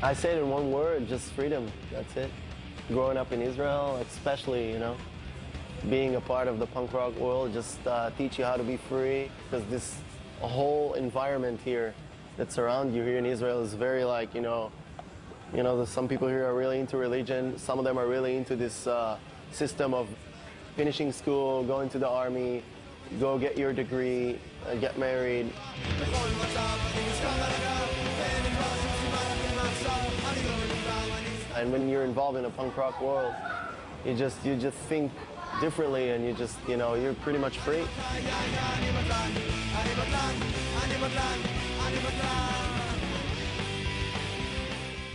I say it in one word, just freedom. That's it. Growing up in Israel, especially, you know, being a part of the punk rock world, just teach you how to be free, because this whole environment here that's around you here in Israel is very like, you know, some people here are really into religion. Some of them are really into this system of finishing school, going to the army, go get your degree, get married. And when you're involved in a punk rock world, you just think differently, and you just, you know, you're pretty much free.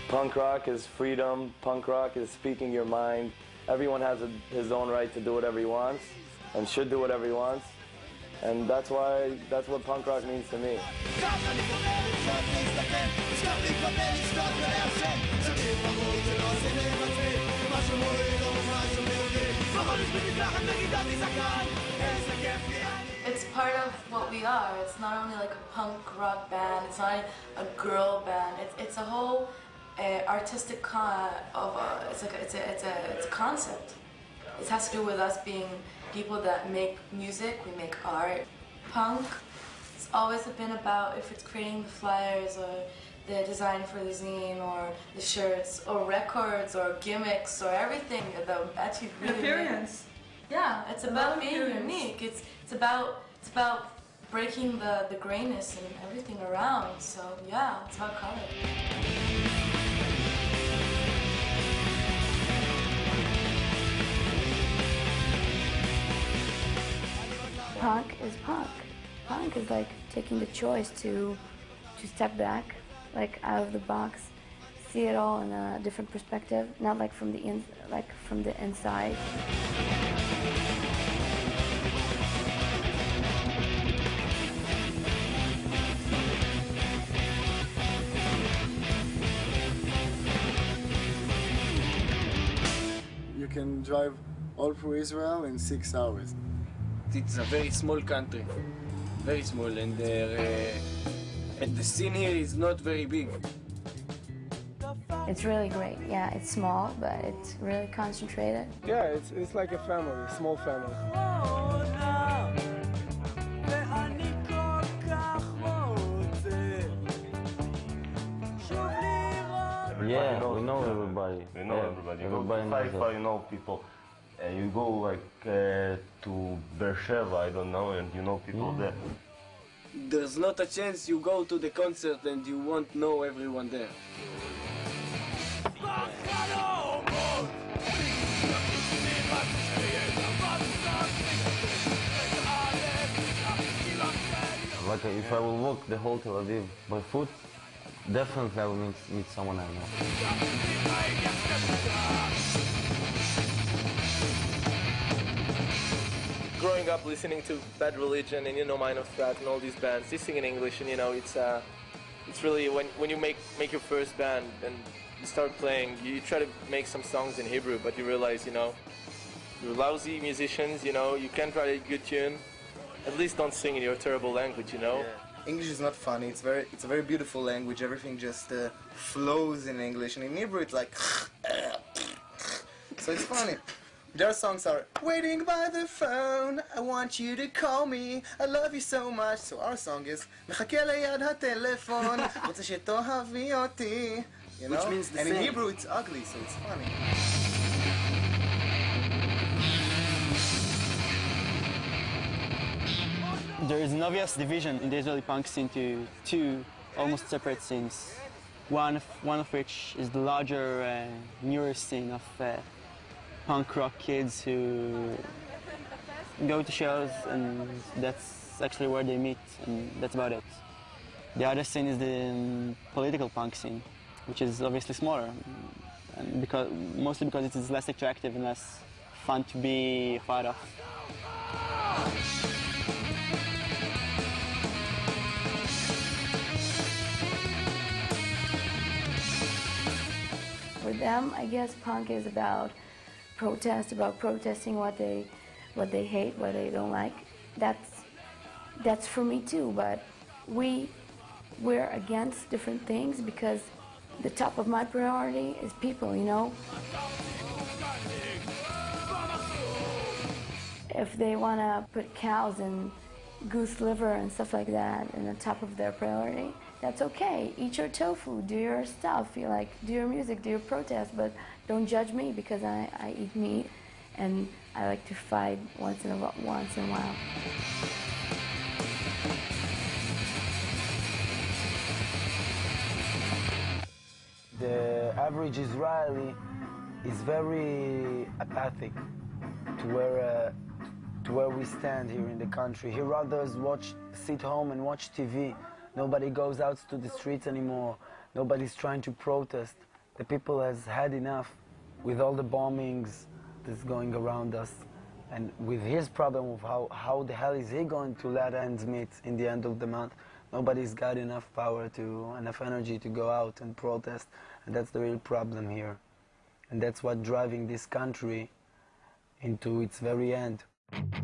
Punk rock is freedom. Punk rock is speaking your mind. Everyone has his own right to do whatever he wants, and should do whatever he wants. And that's what punk rock means to me. It's part of what we are. It's not only like a punk rock band, it's not a girl band. It's a whole artistic it's a concept. It has to do with us being people that make music, we make art. Punk, it's always been about, if it's creating the flyers or the design for the zine or the shirts or records or gimmicks or everything that actually really appearance. Yeah, it's about being unique. It's about breaking the grayness and everything around. So yeah, it's about color. Punk is punk. Punk is like taking the choice to step back, like out of the box, see it all in a different perspective, not like from the inside. You can drive all through Israel in 6 hours. It's a very small country, very small, and the scene here is not very big. It's really great. Yeah, it's small, but it's really concentrated. Yeah, it's like a family, a small family. Yeah, we know everybody. We know everybody. You Everybody go to knows Haifa, you know people. You go like to Beersheba, I don't know, and you know people there. There's not a chance you go to the concert and you won't know everyone there. Like if I will walk the whole Tel Aviv by foot, definitely I will meet someone I know. Growing up listening to Bad Religion and, you know, Minor Threat and all these bands, they sing in English, and, you know, it's really when you make your first band and you start playing, you try to make some songs in Hebrew, but you realize, you know, you're lousy musicians, you know, you can't write a good tune. At least don't sing in your terrible language, you know. Yeah. English is not funny. It's a very beautiful language. Everything just flows in English, and in Hebrew it's like so it's funny. Their songs are waiting by the phone, I want you to call me, I love you so much. So our song is מחכה ליד הטלפון, רוצה שתאהבי אותי. You know? Which means the and same. in Hebrew it's ugly, so it's funny. There is an obvious division in the Israeli punk scene to two almost separate scenes. One of which is the larger, newer scene of punk rock kids who go to shows, and that's actually where they meet, and that's about it. The other scene is the political punk scene, which is obviously smaller, and mostly because it is less attractive and less fun to be a part of. For them, I guess punk is about protest, about protesting what they hate, what they don't like. That's for me too, but we're against different things because the top of my priority is people, you know? If they want to put cows and goose liver and stuff like that in the top of their priority, that's okay. Eat your tofu, do your stuff, you like, do your music, do your protest, but don't judge me because I eat meat and I like to fight once in a while. The average Israeli is very apathic to where we stand here in the country. He rather sit home and watch TV. Nobody goes out to the streets anymore. Nobody's trying to protest. The people has had enough with all the bombings that's going around us. And with his problem of how the hell is he going to let ends meet in the end of the month, nobody's got enough power enough energy to go out and protest. And that's the real problem here. And that's what's driving this country into its very end.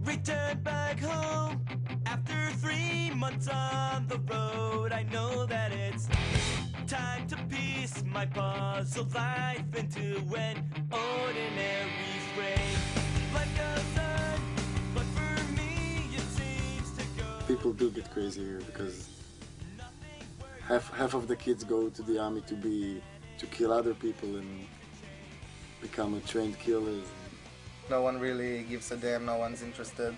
Return back home after 3 months on the road. I know that it's time to piece my puzzle life into an ordinary's rain. Life goes on, but for me it seems to go. People do get crazy here because half of the kids go to the army to kill other people and become trained killers. No one really gives a damn, no one's interested.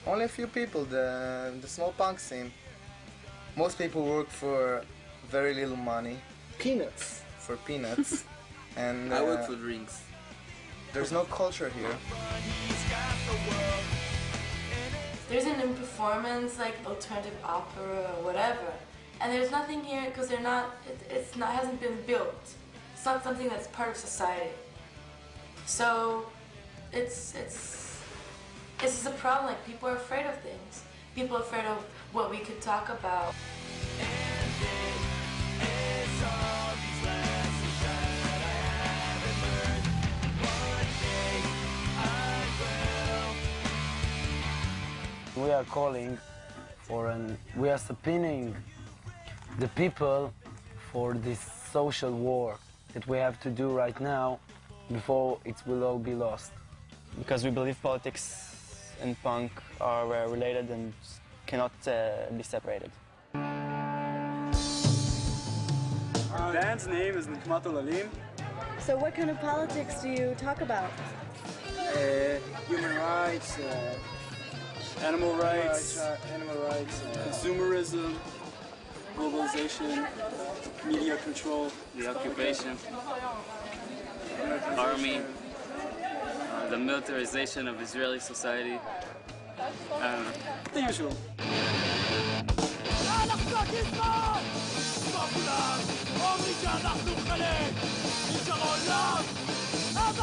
Only a few people, the small punk scene. Most people work for very little money. Peanuts. For peanuts. And I work for drinks. There's no culture here. There's an in performance, like alternative opera or whatever. And there's nothing here because they're not, it hasn't been built. It's not something that's part of society. So it's just a problem. Like, people are afraid of things. People are afraid of what we could talk about. We are calling for we are subpoenaing the people for this social war that we have to do right now before it will all be lost. Because we believe politics and punk are related and cannot be separated. Our band's name is Nikmat Olalim. So what kind of politics do you talk about? Human rights, animal rights, consumerism, globalization, media control, the occupation, army, the militarization of Israeli society. I don't know. The usual. Nishar olam, aber